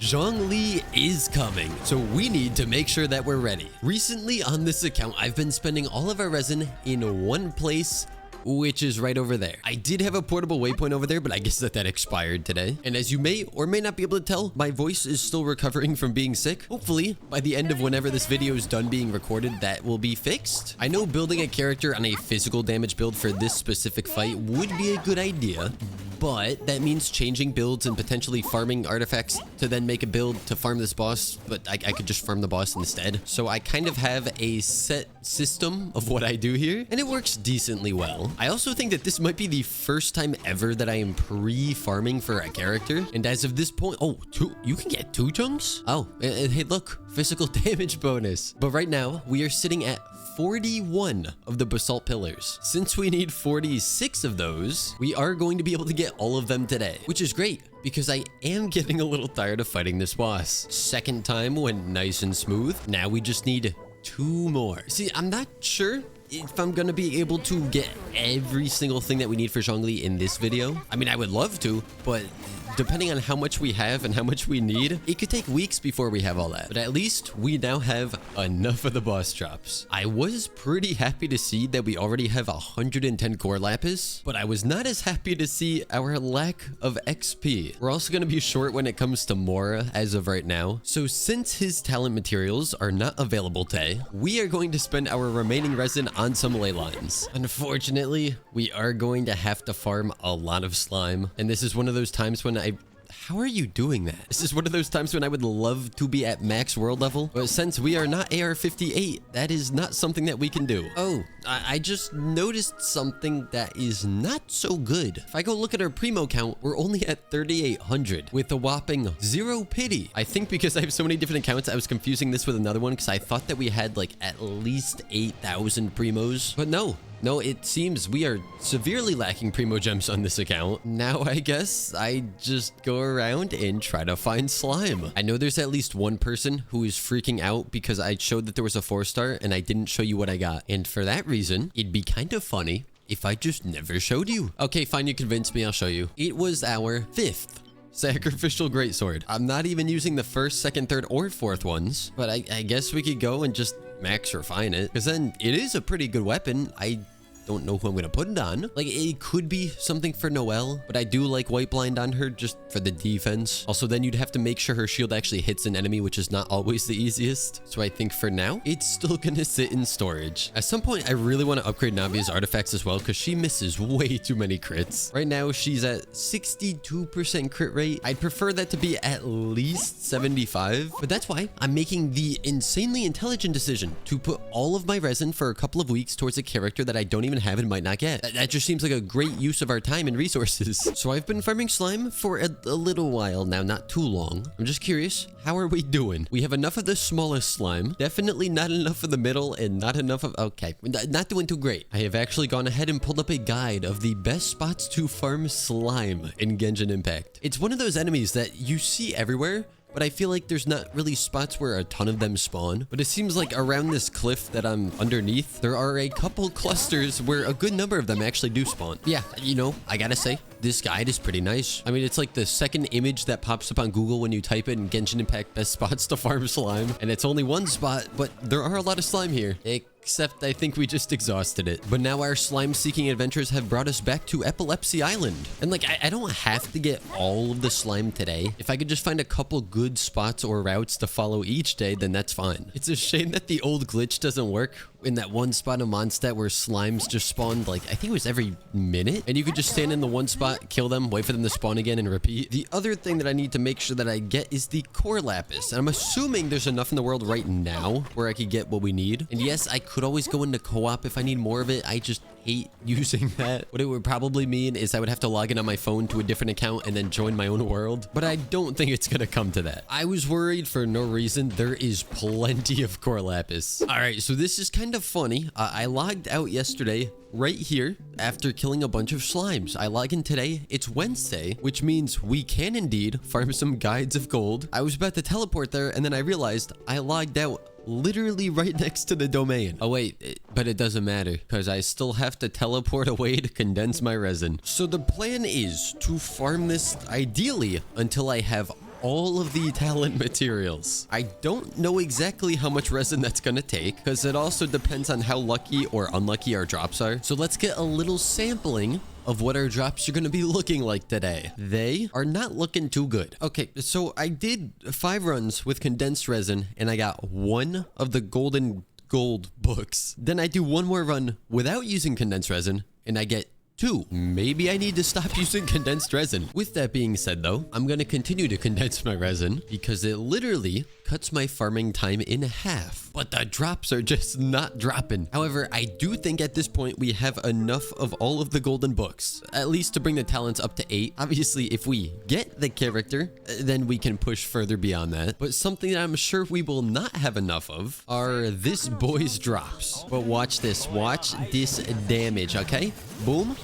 Zhongli is coming, so we need to make sure that we're ready. Recently on this account, I've been spending all of our resin in one place, which is right over there. I did have a portable waypoint over there, but I guess that expired today. And as you may or may not be able to tell, my voice is still recovering from being sick. Hopefully, by the end of whenever this video is done being recorded, that will be fixed. I know building a character on a physical damage build for this specific fight would be a good idea, but that means changing builds and potentially farming artifacts to then make a build to farm this boss, but I could just farm the boss instead. So I kind of have a set system of what I do here, and it works decently well. I also think that this might be the first time ever that I am pre-farming for a character, and as of this point, you can get 2 chunks? Oh, hey look, physical damage bonus. But right now, we are sitting at 41 of the basalt pillars. Since we need 46 of those, we are going to be able to get all of them today, which is great because I am getting a little tired of fighting this boss. Second time went nice and smooth. Now we just need 2 more. See, I'm not sure if I'm gonna be able to get every single thing that we need for Zhongli in this video. I mean, I would love to, but depending on how much we have and how much we need, it could take weeks before we have all that. But at least we now have enough of the boss drops. I was pretty happy to see that we already have 110 core lapis, but I was not as happy to see our lack of XP. We're also going to be short when it comes to Mora as of right now. So since his talent materials are not available today, we are going to spend our remaining resin on some ley lines. Unfortunately, we are going to have to farm a lot of slime, and this is one of those times when how are you doing that? This is one of those times when I would love to be at max world level, but since we are not AR58, that is not something that we can do. Oh, I just noticed something that is not so good. If I go look at our Primo count, we're only at 3,800 with a whopping 0 pity. I think because I have so many different accounts, I was confusing this with another one because I thought that we had like at least 8,000 Primos, but no, it seems we are severely lacking primogems on this account. Now, I guess I just go around and try to find slime. I know there's at least one person who is freaking out because I showed that there was a 4-star and I didn't show you what I got. And for that reason, it'd be kind of funny if I just never showed you. Okay, fine, you convinced me, I'll show you. It was our 5th sacrificial greatsword. I'm not even using the 1st, 2nd, 3rd, or 4th ones, but I guess we could go and just max refine it, because then it is a pretty good weapon. I don't know who I'm gonna put it on. Like, it could be something for Noelle, but I do like white blind on her just for the defense. Also, then you'd have to make sure her shield actually hits an enemy, which is not always the easiest. So I think for now, it's still gonna sit in storage. At some point, I really want to upgrade Navia's artifacts as well, because she misses way too many crits. Right now, she's at 62% crit rate. I'd prefer that to be at least 75, but that's why I'm making the insanely intelligent decision to put all of my resin for a couple of weeks towards a character that I don't even have and might not get. That just seems like a great use of our time and resources. So I've been farming slime for a little while now, not too long. I'm just curious, how are we doing? We have enough of the smallest slime, definitely not enough of the middle, and not enough of, okay, not doing too great. I have actually gone ahead and pulled up a guide of the best spots to farm slime in Genshin Impact. It's one of those enemies that you see everywhere, but I feel like there's not really spots where a ton of them spawn. But it seems like around this cliff that I'm underneath, there are a couple clusters where a good number of them actually do spawn. Yeah, you know, I gotta say, this guide is pretty nice. I mean, it's like the second image that pops up on Google when you type in Genshin Impact best spots to farm slime. And it's only one spot, but there are a lot of slime here. Except I think we just exhausted it. But now our slime-seeking adventures have brought us back to Epilepsy Island. And like, I don't have to get all of the slime today. If I could just find a couple good spots or routes to follow each day, then that's fine. It's a shame that the old glitch doesn't work in that one spot of Mondstadt where slimes just spawned, like, I think it was every minute. And you could just stand in the one spot, kill them, wait for them to spawn again, and repeat. The other thing that I need to make sure that I get is the core lapis. And I'm assuming there's enough in the world right now where I could get what we need. And yes, I could always go into co-op if I need more of it. I just hate using that. What it would probably mean is I would have to log in on my phone to a different account and then join my own world. But I don't think it's gonna come to that. I was worried for no reason. There is plenty of core lapis. All right, so this is kind of funny. I logged out yesterday right here after killing a bunch of slimes. I log in today. It's Wednesday, which means we can indeed farm some guides of gold. I was about to teleport there, and then I realized I logged out literally right next to the domain. Oh wait, but it doesn't matter because I still have to teleport away to condense my resin. So the plan is to farm this ideally until I have all of the talent materials. I don't know exactly how much resin that's gonna take, because it also depends on how lucky or unlucky our drops are. So let's get a little sampling of what our drops are going to be looking like today. They are not looking too good. Okay, so I did 5 runs with condensed resin, and I got 1 of the gold books. Then I do 1 more run without using condensed resin, and I get 2. Maybe I need to stop using condensed resin. With that being said though, I'm going to continue to condense my resin because it literally cuts my farming time in half. But the drops are just not dropping. However, I do think at this point we have enough of all of the golden books, at least to bring the talents up to 8. Obviously, if we get the character, then we can push further beyond that. But something that I'm sure we will not have enough of are this boy's drops. But watch this. Watch this damage, okay? Boom.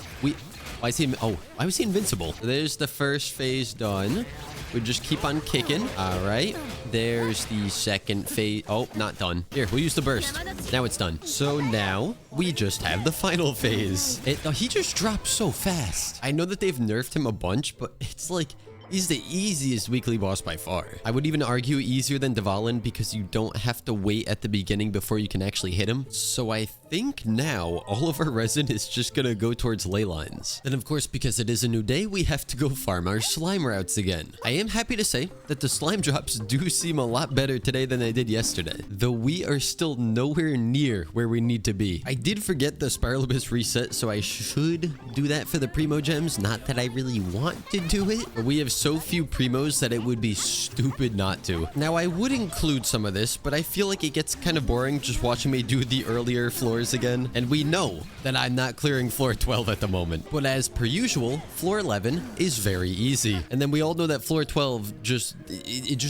Why is he, oh, why was he invincible? There's the first phase done. We just keep on kicking. All right. There's the second phase. Oh, not done. Here, we'll use the burst. Now it's done. So now we just have the final phase. He just drops so fast. I know that they've nerfed him a bunch, but it's like, he's the easiest weekly boss by far. I would even argue easier than Dvalin because you don't have to wait at the beginning before you can actually hit him. So I think now all of our resin is just gonna go towards ley lines. And of course, because it is a new day, we have to go farm our slime routes again. I am happy to say that the slime drops do seem a lot better today than they did yesterday, though we are still nowhere near where we need to be. I did forget the spiral abyss reset, so I should do that for the primogems. Not that I really want to do it, but we have so few primos that it would be stupid not to. Now, I would include some of this, but I feel like it gets kind of boring just watching me do the earlier floors again. And we know that I'm not clearing floor 12 at the moment. But as per usual, floor 11 is very easy. And then we all know that floor 12 just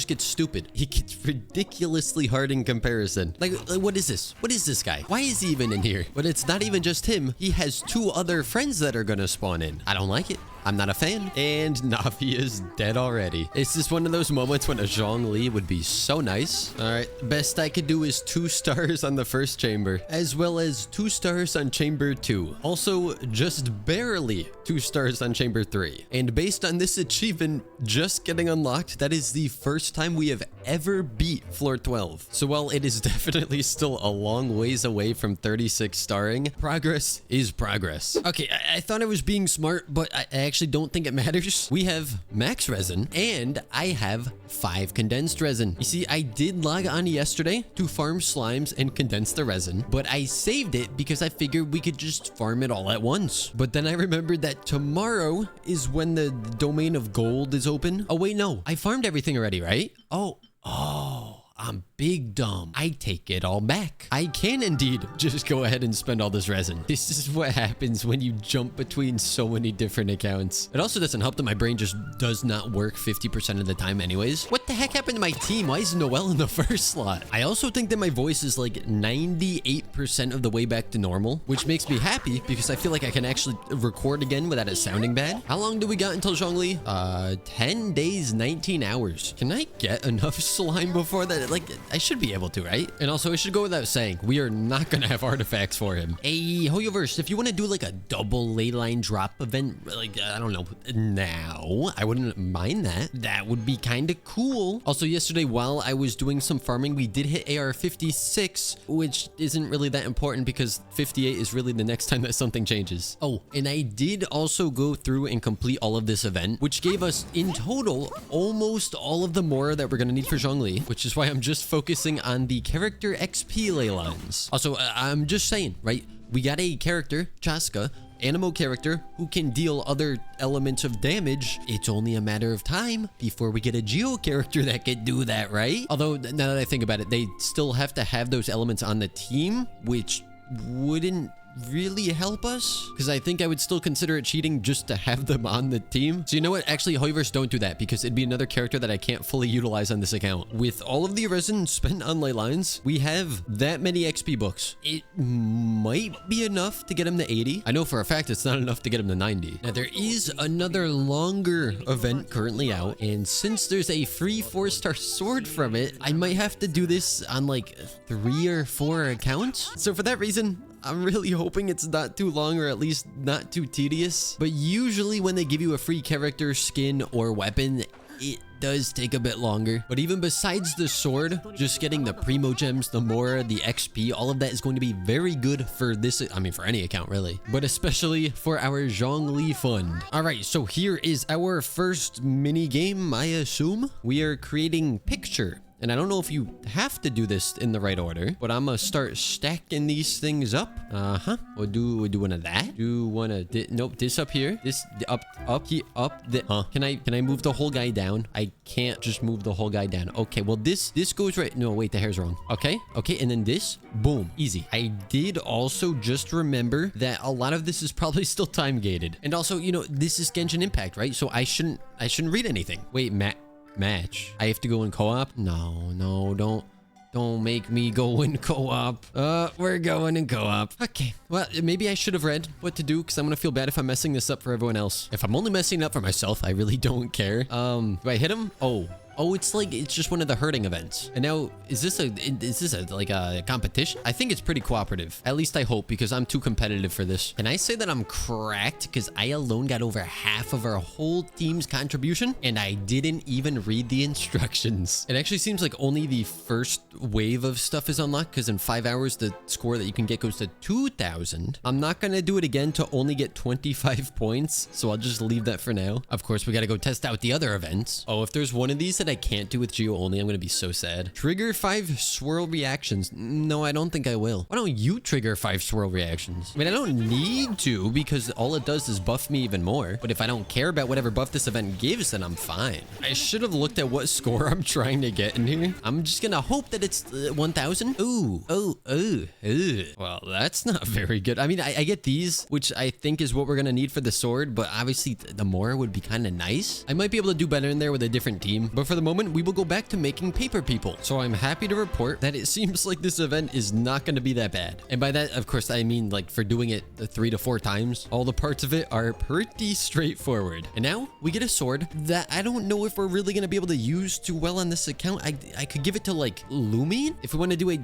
gets stupid. It gets ridiculously hard in comparison. Like, what is this? What is this guy? Why is he even in here? But it's not even just him. He has 2 other friends that are gonna spawn in. I don't like it. I'm not a fan. And Navi is dead already. It's just one of those moments when a Zhongli would be so nice. All right, best I could do is 2 stars on the first chamber, as well as 2 stars on chamber 2. Also, just barely 2 stars on chamber 3. And based on this achievement just getting unlocked, that is the first time we have ever beat floor 12. So while it is definitely still a long ways away from 36 starring, progress is progress. Okay, I thought I was being smart, but I actually don't think it matters. We have max resin and I have 5 condensed resin. You see, I did log on yesterday to farm slimes and condense the resin, but I saved it because I figured we could just farm it all at once. But then I remembered that tomorrow is when the domain of gold is open. Oh wait, no, I farmed everything already, right? Oh, I'm big dumb. I take it all back. I can indeed just go ahead and spend all this resin. This is what happens when you jump between so many different accounts. It also doesn't help that my brain just does not work 50% of the time anyways. What the heck happened to my team? Why is Noelle in the first slot? I also think that my voice is like 98% of the way back to normal, which makes me happy because I feel like I can actually record again without it sounding bad. How long do we got until Zhongli? 10 days, 19 hours. Can I get enough slime before that? Like, I should be able to, right? And also, it should go without saying, we are not gonna have artifacts for him. Hey, Hoyoverse, if you want to do like a double ley line drop event, like, I don't know, now, I wouldn't mind that. That would be kind of cool. Also, yesterday, while I was doing some farming, we did hit AR 56, which isn't really that important because 58 is really the next time that something changes. Oh, and I did also go through and complete all of this event, which gave us in total almost all of the Mora that we're gonna need for Zhongli, which is why I'm just focusing on the character XP ley lines. Also, I'm just saying, right? We got a character, Chaska, Animo character, who can deal other elements of damage. It's only a matter of time before we get a Geo character that can do that, right? Although, now that I think about it, they still have to have those elements on the team, which wouldn't really help us, because I think I would still consider it cheating just to have them on the team. So you know what? Actually, Hoyoverse, don't do that because it'd be another character that I can't fully utilize on this account. With all of the resin spent on ley lines, we have that many XP books. It might be enough to get him to 80. I know for a fact it's not enough to get him to 90. Now, there is another longer event currently out, and since there's a free 4-star sword from it, I might have to do this on like 3 or 4 accounts. So for that reason, I'm really hoping it's not too long or at least not too tedious. But usually when they give you a free character, skin, or weapon, it does take a bit longer. But even besides the sword, just getting the primogems, the Mora, the XP, all of that is going to be very good for this. I mean, for any account really, but especially for our Zhongli fund. All right, so here is our first mini game. I assume we are creating picture. And I don't know if you have to do this in the right order, but I'm gonna start stacking these things up. We'll do one of that. Do one of nope, this up here. This up here, Can I move the whole guy down? I can't just move the whole guy down. Okay, well this goes right. No, wait, the hair's wrong. Okay, and then this, boom, easy. I did also just remember that a lot of this is probably still time gated. And also, you know, this is Genshin Impact, right? So I shouldn't read anything. Wait, match. I have to go in co-op? No, don't make me go in co-op. We're going in co-op. Okay, well, maybe I should have read what to do because I'm gonna feel bad if I'm messing this up for everyone else. If I'm only messing it up for myself, I really don't care. Do I hit him? Oh, it's just one of the herding events. And now, is this like a competition? I think it's pretty cooperative. At least I hope, because I'm too competitive for this. Can I say that I'm cracked? Because I alone got over half of our whole team's contribution, and I didn't even read the instructions. It actually seems like only the first wave of stuff is unlocked, because in 5 hours, the score that you can get goes to 2,000. I'm not gonna do it again to only get 25 points, so I'll just leave that for now. Of course, we gotta go test out the other events. Oh, if there's one of these that I can't do with Geo Only, I'm gonna be so sad. Trigger 5 swirl reactions. No, I don't think I will. Why don't you trigger 5 swirl reactions? I mean, I don't need to, because all it does is buff me even more. But if I don't care about whatever buff this event gives, then I'm fine. I should have looked at what score I'm trying to get in here. I'm just gonna hope that it's 1,000. Ooh. Well, that's not very good. I mean, I get these, which I think is what we're gonna need for the sword, but obviously the Mora would be kind of nice. I might be able to do better in there with a different team, but for the moment, we will go back to making paper people. So I'm happy to report that it seems like this event is not going to be that bad. And by that, of course, I mean like for doing it 3 to 4 times, all the parts of it are pretty straightforward. And now we get a sword that I don't know if we're really going to be able to use too well on this account. I could give it to like Lumine if we want to do a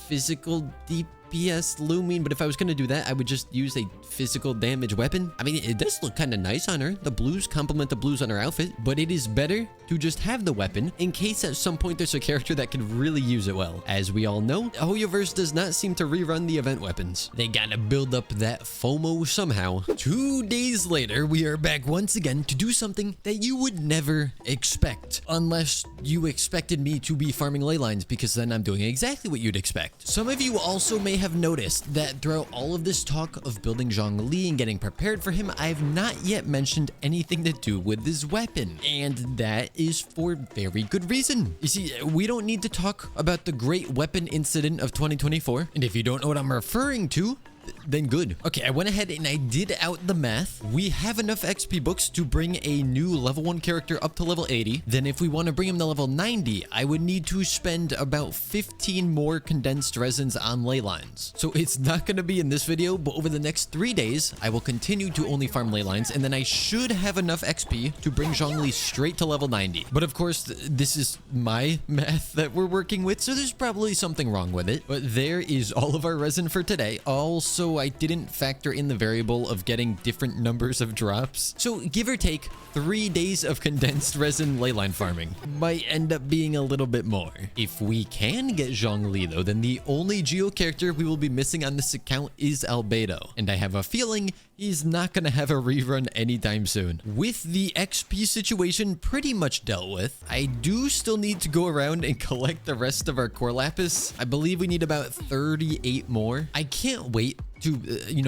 physical DPS Lumine, but if I was going to do that, I would just use a physical damage weapon. I mean, it does look kind of nice on her. The blues complement the blues on her outfit, but it is better to just have the weapon in case at some point there's a character that could really use it well. As we all know, Hoyoverse does not seem to rerun the event weapons. They gotta build up that FOMO somehow. 2 days later, we are back once again to do something that you would never expect, unless you expected me to be farming ley lines, because then I'm doing exactly what you'd expect. Some of you also may have noticed that throughout all of this talk of building Zhongli and getting prepared for him, I have not yet mentioned anything to do with his weapon, and that is for very good reason. You see, we don't need to talk about the great weapon incident of 2024, and if you don't know what I'm referring to, then good. Okay, I went ahead and I did out the math. We have enough XP books to bring a new level 1 character up to level 80. Then if we want to bring him to level 90, I would need to spend about 15 more condensed resins on ley lines. So it's not going to be in this video, but over the next 3 days, I will continue to only farm ley lines, and then I should have enough XP to bring Zhongli straight to level 90. But of course, this is my math that we're working with, so there's probably something wrong with it. But there is all of our resin for today. Also, I didn't factor in the variable of getting different numbers of drops. So give or take 3 days of condensed resin ley line farming might end up being a little bit more. If we can get Zhongli though, then the only Geo character we will be missing on this account is Albedo. And I have a feeling he's not going to have a rerun anytime soon. With the XP situation pretty much dealt with, I do still need to go around and collect the rest of our core lapis. I believe we need about 38 more. I can't wait to,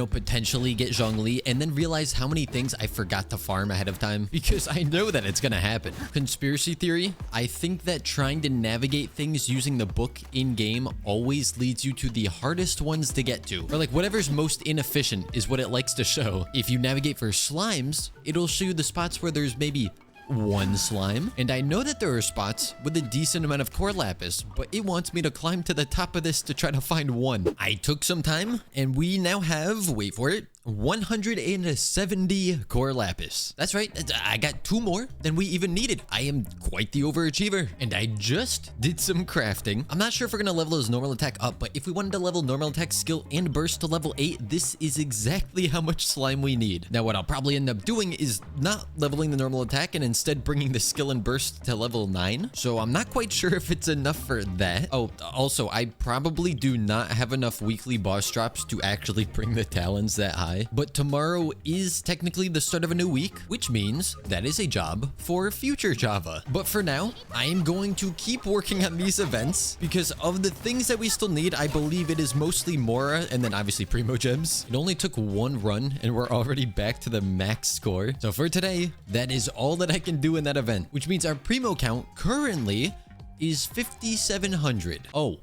potentially get Zhongli and then realize how many things I forgot to farm ahead of time, because I know that it's gonna happen. Conspiracy theory, I think that trying to navigate things using the book in-game always leads you to the hardest ones to get to, or like whatever's most inefficient is what it likes to show. If you navigate for slimes, it'll show you the spots where there's maybe 1 slime, and I know that there are spots with a decent amount of core lapis, but it wants me to climb to the top of this to try to find 1. I took some time, and we now have, wait for it, 170 core lapis. That's right, I got 2 more than we even needed. I am quite the overachiever. And I just did some crafting. I'm not sure if we're gonna level his normal attack up, but if we wanted to level normal attack, skill, and burst to level 8, this is exactly how much slime we need. Now, what I'll probably end up doing is not leveling the normal attack and instead bringing the skill and burst to level 9. So I'm not quite sure if it's enough for that. Oh, also, I probably do not have enough weekly boss drops to actually bring the talons that high. But tomorrow is technically the start of a new week, which means that is a job for future Java. But for now, I am going to keep working on these events because of the things that we still need. I believe it is mostly Mora and then obviously primogems. It only took 1 run and we're already back to the max score. So for today, that is all that I can do in that event, which means our Primo count currently is 5,700. Oh,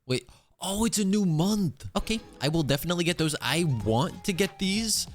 wait. Oh, it's a new month. Okay, I will definitely get those. I want to get these,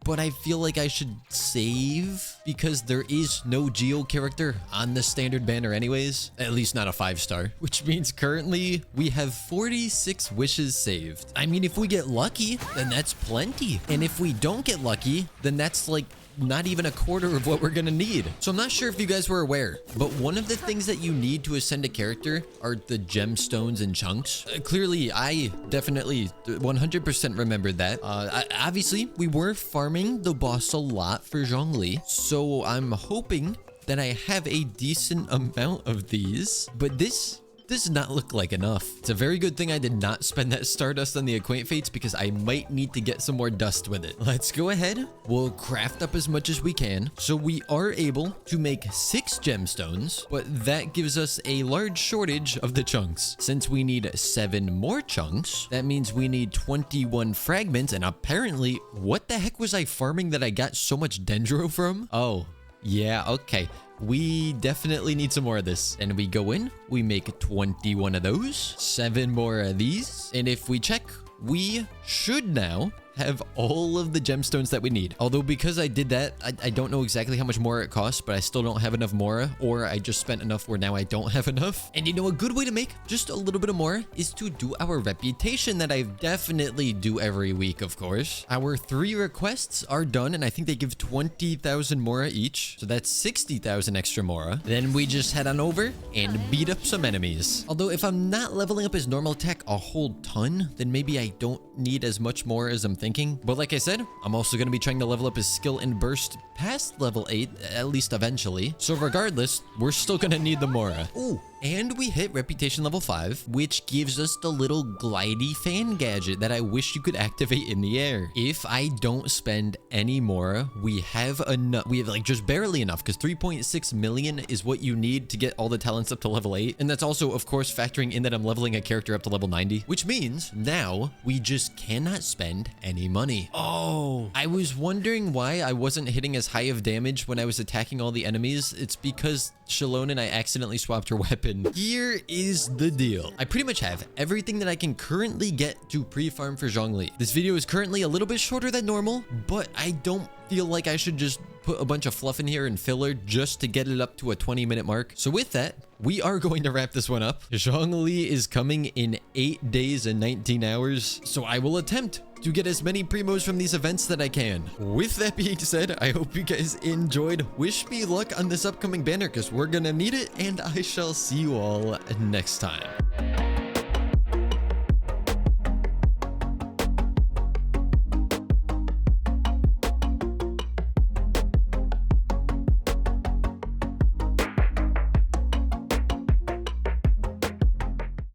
but I feel like I should save because there is no Geo character on the standard banner anyways, at least not a 5-star, which means currently we have 46 wishes saved. I mean, if we get lucky, then that's plenty. And if we don't get lucky, then that's like not even a quarter of what we're gonna need. So I'm not sure if you guys were aware, but one of the things that you need to ascend a character are the gemstones and chunks. Clearly, I definitely 100% remembered that. Obviously, we were farming the boss a lot for Zhongli, so I'm hoping that I have a decent amount of these, but this does not look like enough. It's a very good thing I did not spend that stardust on the acquaint fates because I might need to get some more dust with it. Let's go ahead. We'll craft up as much as we can. So we are able to make 6 gemstones, but that gives us a large shortage of the chunks. Since we need 7 more chunks, that means we need 21 fragments. And apparently, what the heck was I farming that I got so much dendro from? Oh, yeah, okay. We definitely need some more of this. And we go in, we make 21 of those, 7 more of these. And if we check, we should now have all of the gemstones that we need. Although because I did that, I don't know exactly how much more it costs, but I still don't have enough Mora, or I just spent enough where now I don't have enough. And you know, a good way to make just a little bit of more is to do our reputation that I definitely do every week, of course. Our 3 requests are done, and I think they give 20,000 Mora each. So that's 60,000 extra Mora. Then we just head on over and beat up some enemies. Although if I'm not leveling up his normal attack a whole ton, then maybe I don't need as much more as I'm thinking. But like I said, I'm also going to be trying to level up his skill and burst past level 8, at least eventually. So regardless, we're still going to need the Mora. Ooh. And we hit reputation level 5, which gives us the little glidey fan gadget that I wish you could activate in the air. If I don't spend any Mora, we have enough. We have like just barely enough because 3.6 million is what you need to get all the talents up to level 8. And that's also, of course, factoring in that I'm leveling a character up to level 90, which means now we just cannot spend any money. Oh, I was wondering why I wasn't hitting as high of damage when I was attacking all the enemies. It's because Xilonen, I accidentally swapped her weapon. Here is the deal. I pretty much have everything that I can currently get to pre-farm for Zhongli. This video is currently a little bit shorter than normal, but I don't feel like I should just put a bunch of fluff in here and filler just to get it up to a 20-minute mark. So with that, we are going to wrap this one up. Zhongli is coming in 8 days and 19 hours, so I will attempt to get as many primos from these events that I can. With that being said, I hope you guys enjoyed. Wish me luck on this upcoming banner because we're gonna need it, and I shall see you all next time.